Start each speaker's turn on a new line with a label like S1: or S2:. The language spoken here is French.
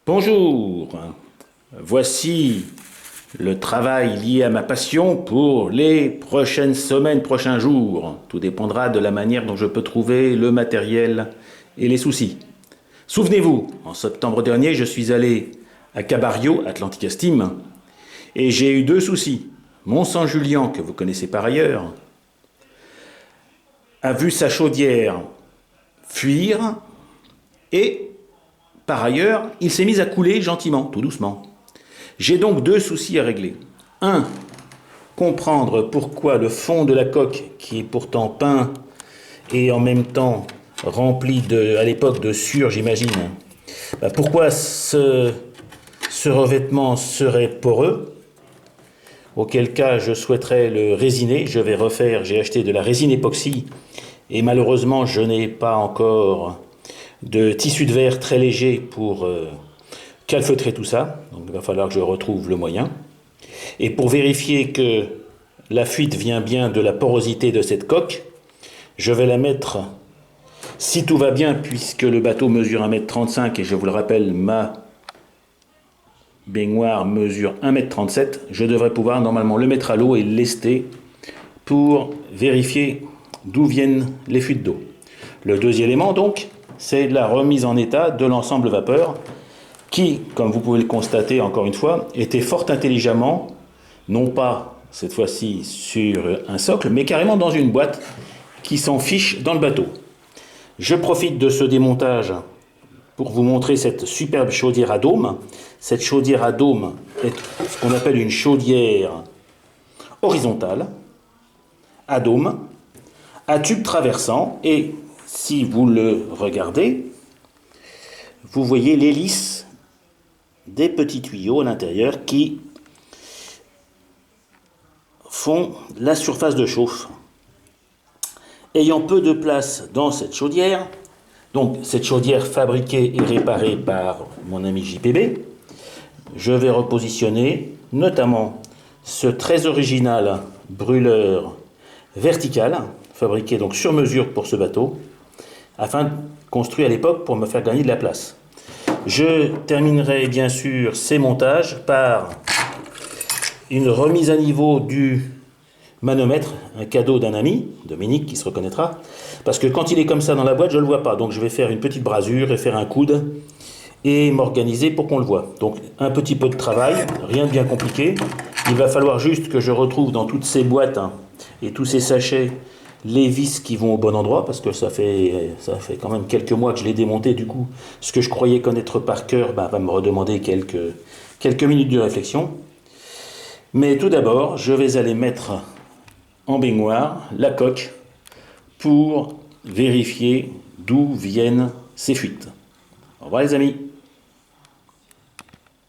S1: Bonjour, voici le travail lié à ma passion pour les prochaines semaines, prochains jours. Tout dépendra de la manière dont je peux trouver le matériel et les soucis. Souvenez-vous, en septembre dernier, je suis allé à Cabario, Atlantica Steam, et j'ai eu deux soucis. Mont-Saint-Julien, que vous connaissez par ailleurs, a vu sa chaudière fuir et par ailleurs, il s'est mis à couler gentiment, tout doucement. J'ai donc deux soucis à régler. Un, comprendre pourquoi le fond de la coque, qui est pourtant peint et en même temps rempli à l'époque de sueur, j'imagine, pourquoi ce revêtement serait poreux, auquel cas je souhaiterais le résiner. Je vais refaire, j'ai acheté de la résine époxy et malheureusement je n'ai pas encore de tissu de verre très léger pour calfeutrer tout ça. Donc il va falloir que je retrouve le moyen. Et pour vérifier que la fuite vient bien de la porosité de cette coque, je vais la mettre, si tout va bien, puisque le bateau mesure 1,35 m et je vous le rappelle, ma baignoire mesure 1,37 m, je devrais pouvoir normalement le mettre à l'eau et le lester pour vérifier d'où viennent les fuites d'eau. Le deuxième élément donc, c'est la remise en état de l'ensemble vapeur qui, comme vous pouvez le constater encore une fois, était fort intelligemment, non pas cette fois-ci sur un socle, mais carrément dans une boîte qui s'en fiche dans le bateau. Je profite de ce démontage pour vous montrer cette superbe chaudière à dôme. Cette chaudière à dôme est ce qu'on appelle une chaudière horizontale, à dôme, à tube traversant, et si vous le regardez, vous voyez l'hélice des petits tuyaux à l'intérieur qui font la surface de chauffe. Ayant peu de place dans cette chaudière, donc cette chaudière fabriquée et réparée par mon ami JPB, je vais repositionner notamment ce très original brûleur vertical, fabriqué donc sur mesure pour ce bateau, afin construit à l'époque pour me faire gagner de la place. Je terminerai bien sûr ces montages par une remise à niveau du manomètre, un cadeau d'un ami, Dominique, qui se reconnaîtra, parce que quand il est comme ça dans la boîte, je ne le vois pas, donc je vais faire une petite brasure et faire un coude et m'organiser pour qu'on le voit. Donc un petit peu de travail, rien de bien compliqué. Il va falloir juste que je retrouve dans toutes ces boîtes et tous ces sachets les vis qui vont au bon endroit, parce que ça fait quand même quelques mois que je l'ai démonté. Du coup, ce que je croyais connaître par cœur va me redemander quelques minutes de réflexion. Mais tout d'abord, je vais aller mettre en baignoire la coque pour vérifier d'où viennent ces fuites. Au revoir les amis.